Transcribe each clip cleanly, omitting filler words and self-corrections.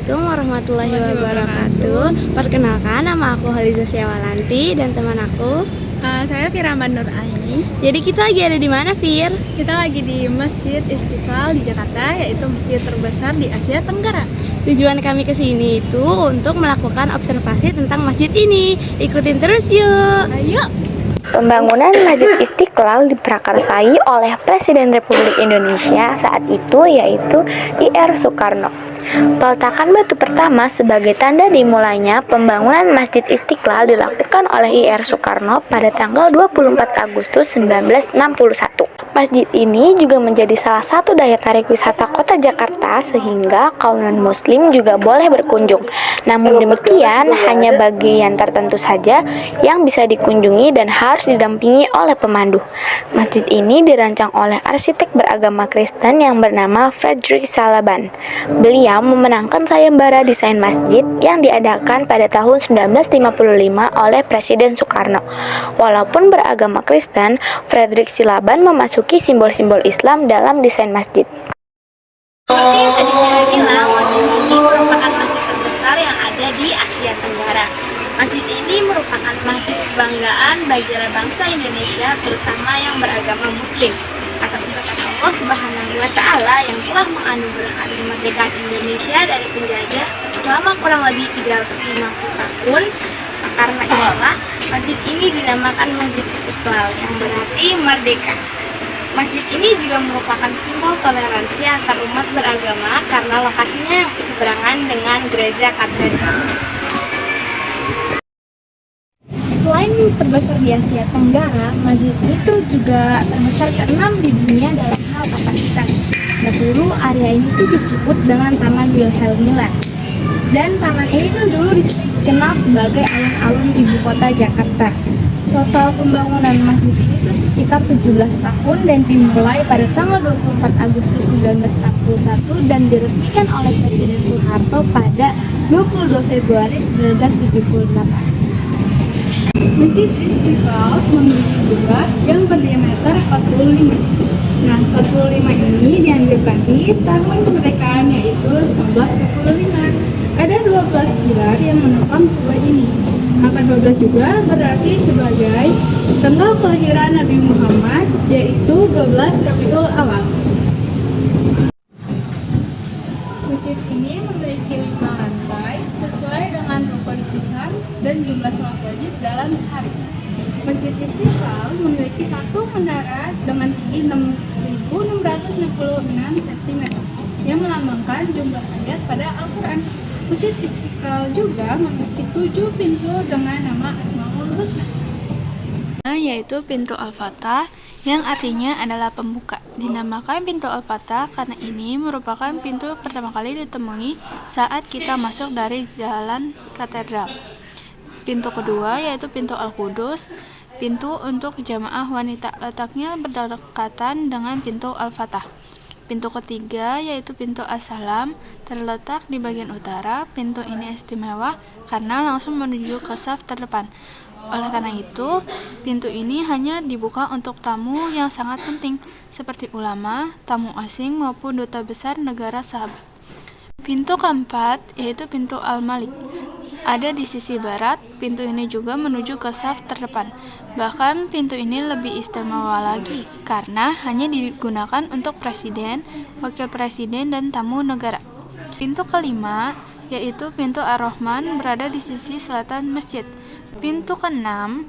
Assalamualaikum warahmatullahi wabarakatuh. Perkenalkan, nama aku Haliza Syawalanti dan teman aku Saya Firaman Nur Aini. Jadi kita lagi ada di mana, Fir? Kita lagi di Masjid Istiqlal di Jakarta, yaitu masjid terbesar di Asia Tenggara. Tujuan kami ke sini itu untuk melakukan observasi tentang masjid ini. Ikutin terus yuk. Ayo. Pembangunan Masjid Istiqlal diprakarsai oleh Presiden Republik Indonesia saat itu, yaitu Ir Soekarno. Peletakan batu pertama sebagai tanda dimulainya pembangunan Masjid Istiqlal dilakukan oleh Ir Soekarno pada tanggal 24 Agustus 1961. Masjid ini juga menjadi salah satu daya tarik wisata kota Jakarta sehingga kaum non-muslim juga boleh berkunjung. Namun demikian, hanya bagian tertentu saja yang bisa dikunjungi dan harus didampingi oleh pemandu. Masjid ini dirancang oleh arsitek beragama Kristen yang bernama Frederick Salaban. Beliau memenangkan sayembara desain masjid yang diadakan pada tahun 1955 oleh Presiden Soekarno. Walaupun beragama Kristen, Frederick Salaban memasuki simbol-simbol Islam dalam desain masjid. Seperti yang tadi Fira bilang, masjid ini merupakan masjid terbesar yang ada di Asia Tenggara. Masjid ini merupakan masjid kebanggaan bagi bangsa Indonesia, terutama yang beragama Muslim. Atas berkat Allah Subhanahu wa Ta'ala yang telah menganugerahkan kemerdekaan Indonesia dari penjajah selama kurang lebih 350 tahun. Karena itulah masjid ini dinamakan Masjid Istiqlal, yang berarti merdeka. Masjid ini juga merupakan simbol toleransi antar umat beragama karena lokasinya yang berseberangan dengan gereja katedral. Selain terbesar di Asia Tenggara, masjid itu juga terbesar ke-6 di dunia dalam hal kapasitas. Dahulu area ini tuh disebut dengan Taman Wilhelmina. Dan taman ini tuh dulu dikenal sebagai alun-alun ibu kota Jakarta. Total pembangunan masjid ini tuh sekitar 17 tahun dan dimulai pada tanggal 24 Agustus 1961 dan diresmikan oleh Presiden Soeharto pada 22 Februari 1978. Masjid Istiqlal memiliki dua yang berdiameter 45. Nah, 45 ini diambil dari tahun kemerdekaan, yaitu 1945. Ada 12 pilar yang menopang dua ini. Angka 12 juga berarti sebagai tanggal kelahiran Nabi Muhammad, yaitu 12 Rabiul Awal. Masjid ini memiliki 5 lantai sesuai dengan rukun Islam dan jumlah sholat wajib dalam sehari. Masjid Istiqlal memiliki satu menara dengan tinggi 6.666 cm yang melambangkan jumlah ayat pada Al-Quran. Masjid Istiqlal juga memiliki 7 pintu dengan nama Asmaul Husna, yaitu pintu Al-Fatah yang artinya adalah pembuka. Dinamakan pintu Al-Fatah karena ini merupakan pintu pertama kali ditemui saat kita masuk dari jalan katedral. Pintu kedua yaitu pintu Al-Qudus, pintu untuk jamaah wanita, letaknya berdekatan dengan pintu Al-Fatah. Pintu ketiga yaitu pintu As-Salam, terletak di bagian utara. Pintu ini istimewa karena langsung menuju ke saf terdepan. Oleh karena itu, pintu ini hanya dibuka untuk tamu yang sangat penting, seperti ulama, tamu asing, maupun duta besar negara sahabat. Pintu keempat yaitu pintu Al-Malik, ada di sisi barat. Pintu ini juga menuju ke saf terdepan. Bahkan pintu ini lebih istimewa lagi karena hanya digunakan untuk presiden, wakil presiden, dan tamu negara. Pintu kelima yaitu pintu Ar-Rahman, berada di sisi selatan masjid. Pintu keenam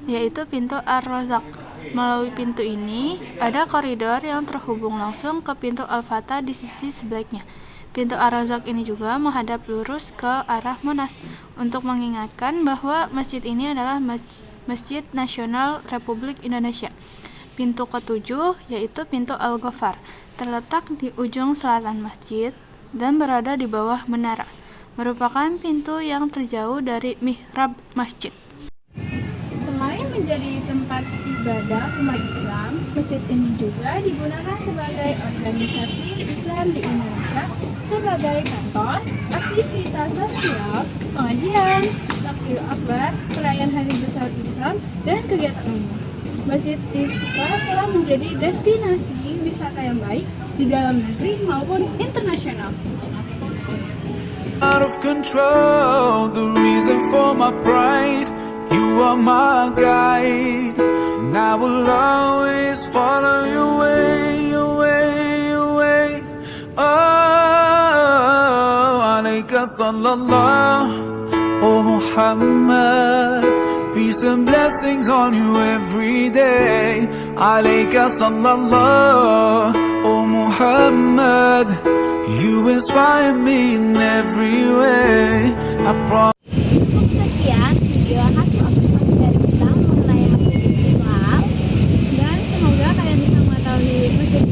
yaitu pintu Ar-Razak. Melalui pintu ini ada koridor yang terhubung langsung ke pintu Al-Fatah di sisi sebaliknya. Pintu Ar-Razak ini juga menghadap lurus ke arah Monas untuk mengingatkan bahwa masjid ini adalah Masjid Nasional Republik Indonesia. Pintu ketujuh yaitu pintu Al-Ghafar, terletak di ujung selatan masjid dan berada di bawah menara. Merupakan pintu yang terjauh dari mihrab masjid. Selain menjadi tempat ibadah umat Islam, masjid ini juga digunakan sebagai organisasi Islam di Indonesia, sebagai kantor, aktivitas sosial, pengajian, takbir akbar, perayaan hari besar Islam, dan kegiatan umum. Masjid Istiqlal telah menjadi destinasi wisata yang baik di dalam negeri maupun internasional. out of control, the reason for my pride. You are my guide, and I will always follow your way, your way, your way. Oh, alayka sallallahu, oh Muhammad, peace and blessings on you every day. Alayka sallallahu, oh Muhammad, you inspire me in every way. I promise. Cukup sekian video hasil observasi dari kita mengenai Masjid Istiqlal, dan semoga kalian bisa mengetahui Masjid